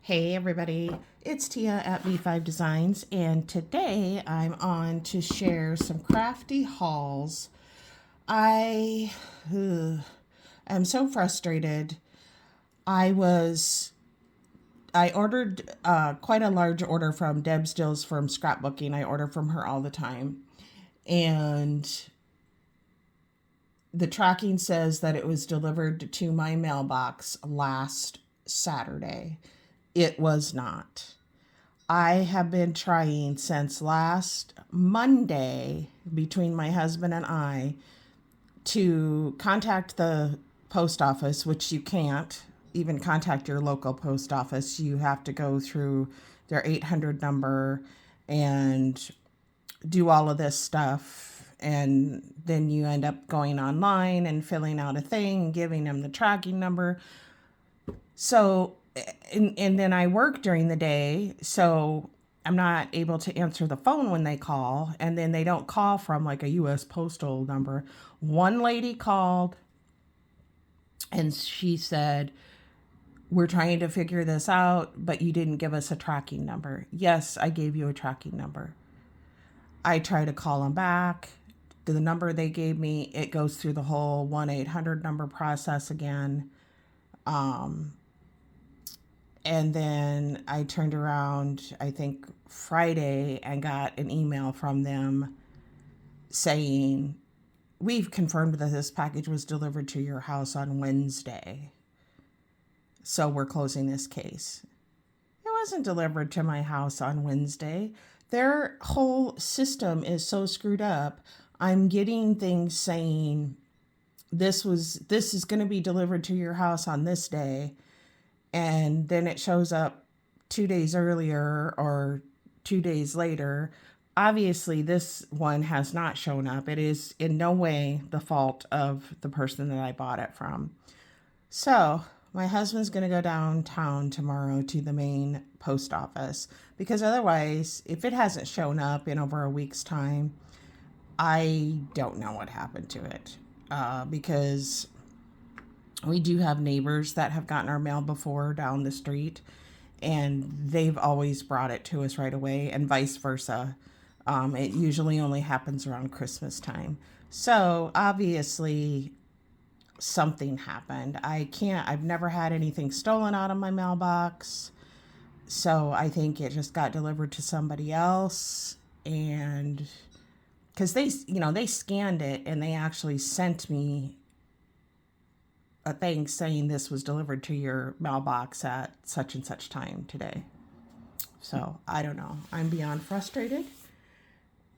Hey everybody, it's Tia at V5 Designs, and today I'm on to share some crafty hauls. I am so frustrated. I was I ordered quite a large order from Deb Stills from Scrapbooking. I order from her all the time, and the tracking says that it was delivered to my mailbox last Saturday. It was not. I have been trying since last Monday between my husband and I to contact the post office, which you can't even contact your local post office. You have to go through their 800 number and do all of this stuff. And then you end up going online and filling out a thing, giving them the tracking number. So, and then I work during the day, so I'm not able to answer the phone when they call, and then they don't call from like a US postal number. One lady called and she said, "We're trying to figure this out, but you didn't give us a tracking number." Yes, I gave you a tracking number. I try to call them back. The number they gave me, it goes through the whole 1-800 number process again. And then I turned around, I think Friday, and got an email from them saying, "We've confirmed that this package was delivered to your house on Wednesday. So we're closing this case." It wasn't delivered to my house on Wednesday. Their whole system is so screwed up. I'm getting things saying this is going to be delivered to your house on this day, and then it shows up 2 days earlier or 2 days later. Obviously, this one has not shown up. It is in no way the fault of the person that I bought it from. So, my husband's going to go downtown tomorrow to the main post office because otherwise, if it hasn't shown up in over a week's time, I don't know what happened to it. Because we do have neighbors that have gotten our mail before down the street, and they've always brought it to us right away, and vice versa. It usually only happens around Christmas time. So obviously, something happened. I've never had anything stolen out of my mailbox. So I think it just got delivered to somebody else. And because they scanned it and they actually sent me a thing saying this was delivered to your mailbox at such and such time today. So I don't know. I'm beyond frustrated.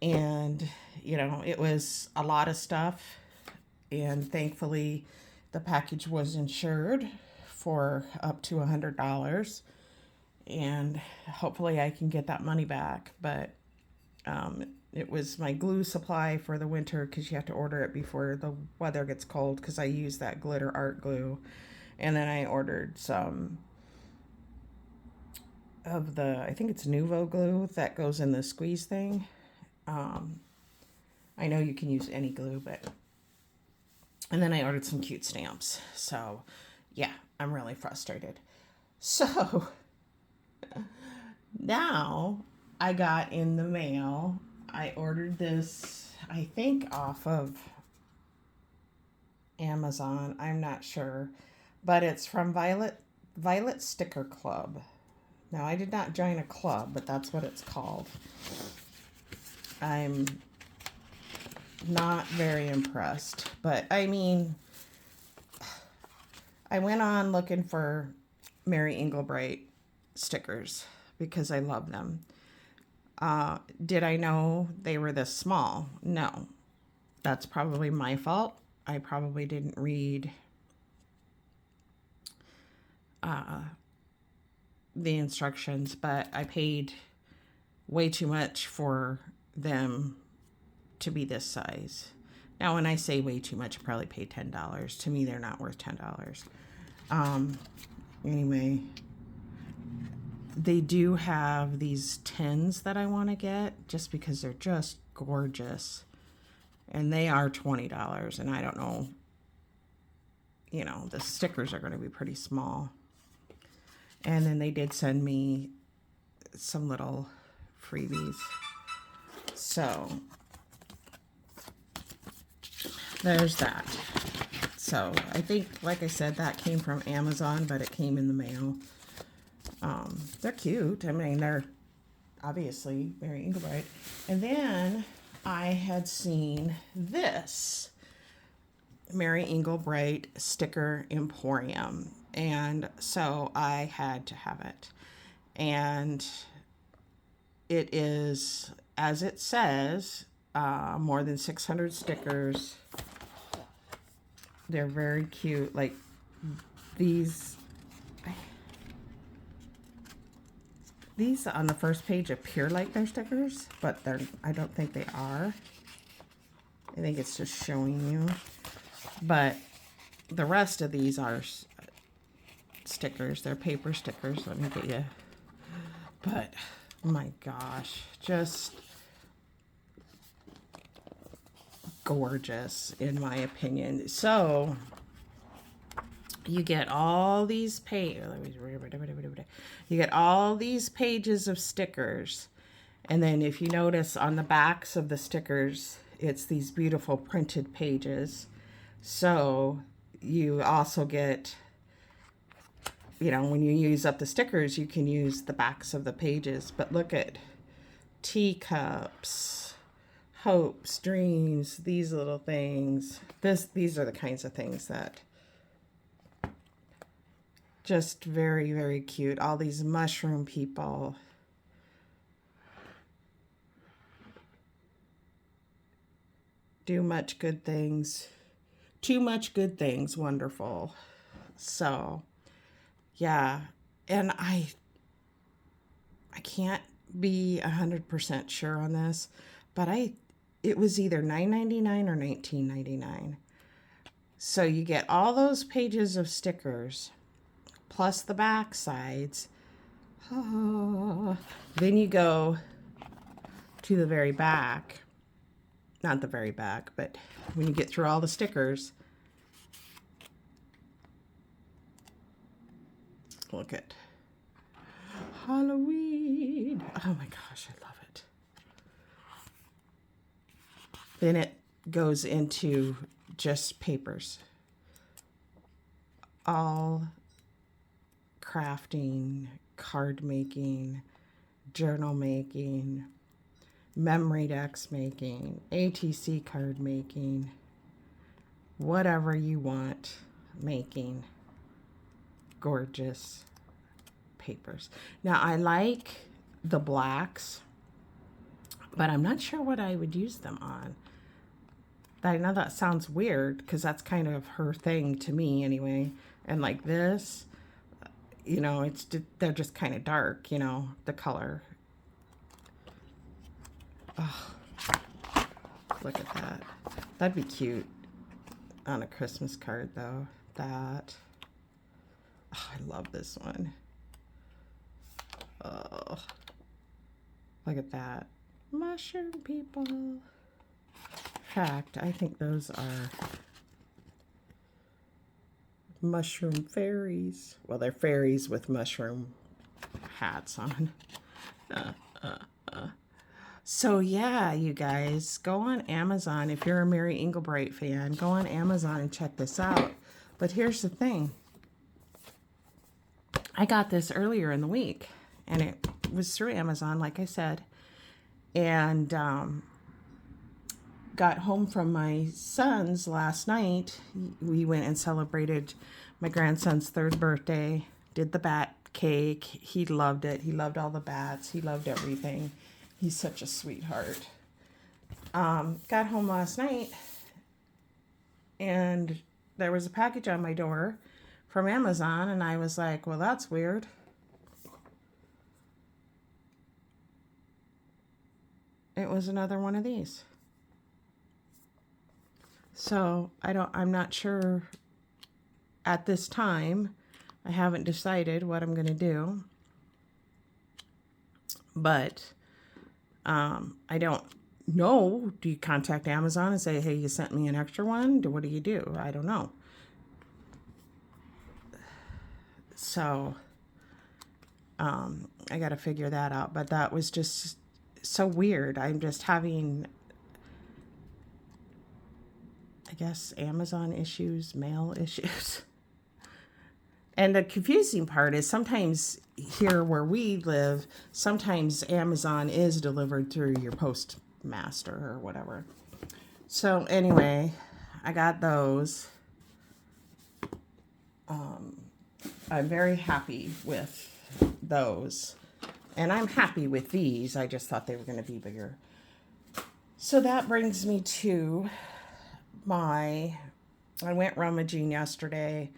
And, it was a lot of stuff. And thankfully, the package was insured for up to $100. And hopefully I can get that money back. But it was my glue supply for the winter because you have to order it before the weather gets cold because I use that glitter art glue. And then I ordered some of I think it's Nuvo glue that goes in the squeeze thing. I know you can use any glue, but. And then I ordered some cute stamps. So, yeah, I'm really frustrated. So, now I got in the mail. I ordered this, I think, off of Amazon. I'm not sure. But it's from Violet Sticker Club. Now, I did not join a club, but that's what it's called. I'm not very impressed. But, I mean, I went on looking for Mary Englebright stickers because I love them. Did I know they were this small? No. That's probably my fault. I probably didn't read the instructions, but I paid way too much for them to be this size. Now, when I say way too much, I probably paid $10. To me, they're not worth $10. Anyway, they do have these tins that I want to get just because they're just gorgeous. And they are $20. And I don't know, the stickers are going to be pretty small. And then they did send me some little freebies. So there's that. So I think, like I said, that came from Amazon, but it came in the mail. They're cute. I mean, they're obviously very Englebright. And then I had seen this Mary Englebright sticker Emporium. And so I had to have it. And it is, as it says, more than 600 stickers. They're very cute. Like these on the first page appear like they're stickers, but I don't think they are. I think it's just showing you. But the rest of these are stickers. They're paper stickers. Let me get you. But oh my gosh, just gorgeous in my opinion. So you get all these pages of stickers, and then if you notice on the backs of the stickers, it's these beautiful printed pages. So you also get, when you use up the stickers, you can use the backs of the pages. But look at teacups, hopes, dreams, these little things. These are the kinds of things that just very, very cute. All these mushroom people. Do much good things. Too much good things. Wonderful. So, yeah. And I can't be 100% sure on this, but it was either $9.99 or $19.99. So you get all those pages of stickers, plus the back sides. Oh. Then you go to the very back. Not the very back, but when you get through all the stickers, look at Halloween. Oh my gosh, I love it. Then it goes into just papers. All crafting, card making, journal making, memory decks making, ATC card making, whatever you want making. Gorgeous papers. Now I like the blacks, but I'm not sure what I would use them on. I know that sounds weird because that's kind of her thing to me anyway. And like this, they're just kind of dark, the color. Oh, look at that. That'd be cute on a Christmas card though. That. Oh, I love this one. Oh, look at that. Mushroom people. In fact, I think those are mushroom fairies. Well, they're fairies with mushroom hats on. So yeah, you guys, go on Amazon. If you're a Mary Englebright fan, go on Amazon and check this out. But here's the thing. I got this earlier in the week, and it was through Amazon, like I said, and got home from my son's last night. We went and celebrated my grandson's 3rd birthday, did the bat cake. He loved it. He loved all the bats. He loved everything. He's such a sweetheart. Got home last night, and there was a package on my door from Amazon, and I was like, well, that's weird. It was another one of these. So I'm not sure at this time. I haven't decided what I'm going to do. But I don't know. Do you contact Amazon and say, hey, you sent me an extra one? What do you do? I don't know. So I got to figure that out. But that was just so weird. I'm just having, I guess, Amazon issues, mail issues. And the confusing part is sometimes here where we live, sometimes Amazon is delivered through your postmaster or whatever. So anyway, I got those. I'm very happy with those. And I'm happy with these. I just thought they were going to be bigger. So that brings me to I went rummaging yesterday.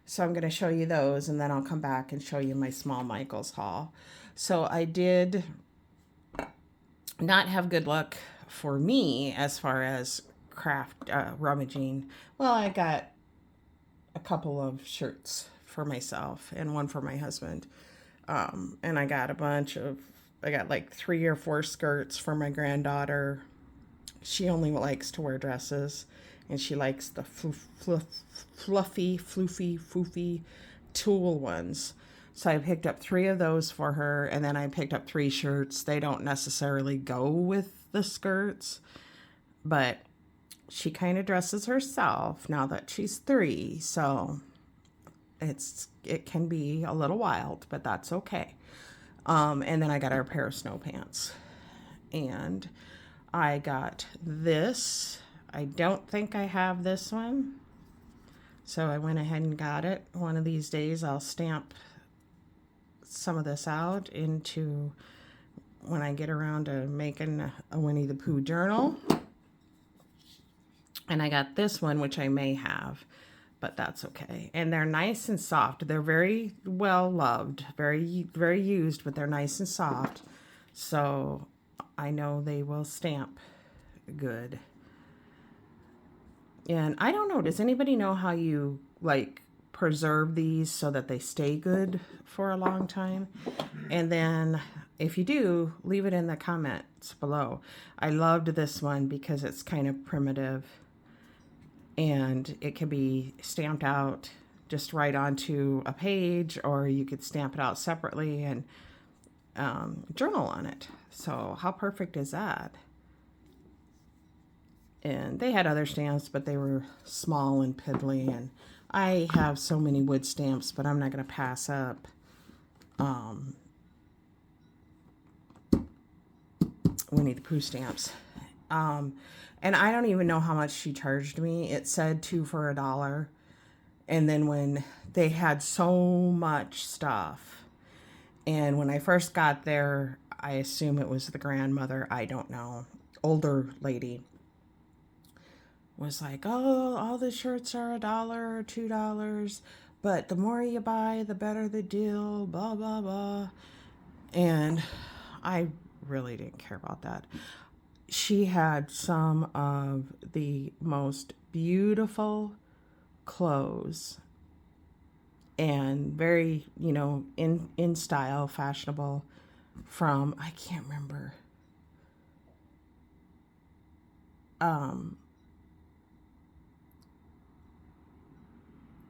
So I'm going to show you those, and then I'll come back and show you my small Michaels haul. So I did not have good luck for me as far as craft rummaging. Well, I got a couple of shirts for myself and one for my husband. And I got I got like 3 or 4 skirts for my granddaughter. She only likes to wear dresses, and she likes the fluffy, foofy tulle ones. So I picked up 3 of those for her, and then I picked up 3 shirts. They don't necessarily go with the skirts, but she kind of dresses herself now that she's 3, so it can be a little wild, but that's okay. And then I got her a pair of snow pants, and I got this. I don't think I have this one, so I went ahead and got it. One of these days I'll stamp some of this out into when I get around to making a Winnie the Pooh journal. And I got this one, which I may have, but that's okay. And they're nice and soft. They're very well loved, very, very used, but they're nice and soft. So I know they will stamp good. And I don't know, does anybody know how you preserve these so that they stay good for a long time? And then if you do, leave it in the comments below. I loved this one because it's kind of primitive, and it can be stamped out just right onto a page, or you could stamp it out separately and journal on it. So how perfect is that? And they had other stamps, but they were small and piddly, and I have so many wood stamps, but I'm not going to pass up Winnie the Pooh stamps. And I don't even know how much she charged me. It said 2 for $1. And then when they had so much stuff, and when I first got there, I assume it was the grandmother, I don't know, older lady, was like, oh, all the shirts are $1 or $2, but the more you buy, the better the deal, blah, blah, blah. And I really didn't care about that. She had some of the most beautiful clothes, and very, in style, fashionable, from, I can't remember.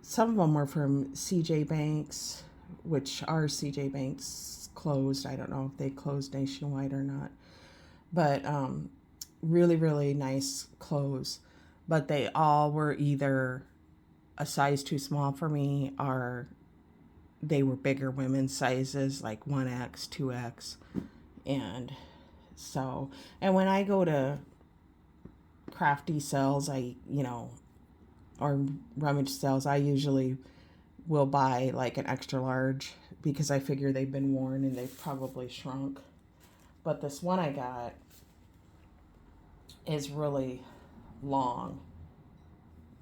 Some of them were from CJ Banks, which are CJ Banks closed. I don't know if they closed nationwide or not. But really, really nice clothes. But they all were either a size too small for me, or they were bigger women's sizes, like 1X, 2X. And when I go to crafty sales, or rummage sales, I usually will buy like an extra large, because I figure they've been worn and they've probably shrunk. But this one I got is really long,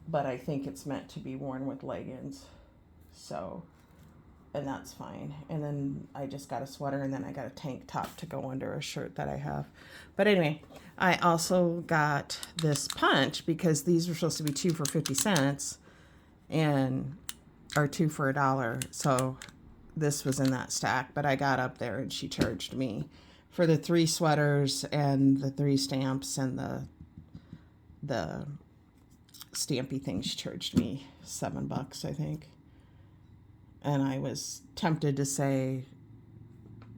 but I think it's meant to be worn with leggings. So, and that's fine. And then I just got a sweater, and then I got a tank top to go under a shirt that I have. But anyway, I also got this punch, because these were supposed to be 2 for 50 cents or 2 for $1. So this was in that stack, but I got up there and she charged me for the 3 sweaters and the 3 stamps and the stampy thing. She charged me $7, I think. And I was tempted to say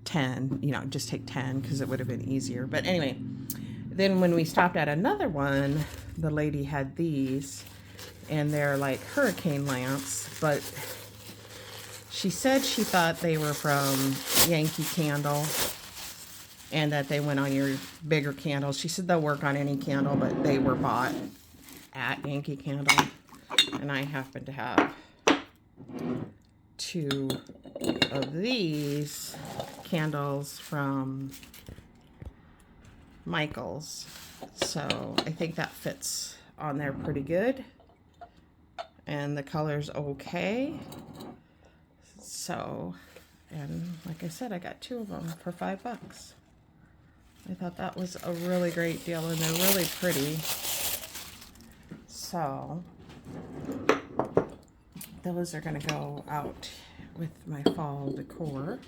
10, you know, just take 10 because it would have been easier. But anyway, then when we stopped at another one, the lady had these, and they're like hurricane lamps, but she said she thought they were from Yankee Candle and that they went on your bigger candles. She said they'll work on any candle, but they were bought at Yankee Candle. And I happen to have 2 of these candles from Michael's. So I think that fits on there pretty good. And the color's okay. So, and like I said, I got 2 of them for $5. I thought that was a really great deal, and they're really pretty. So, those are going to go out with my fall decor.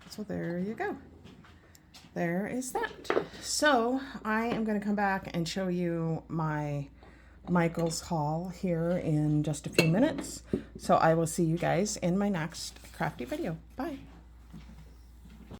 So there you go. There is that. So I am going to come back and show you my Michael's haul here in just a few minutes. So I will see you guys in my next crafty video. Bye.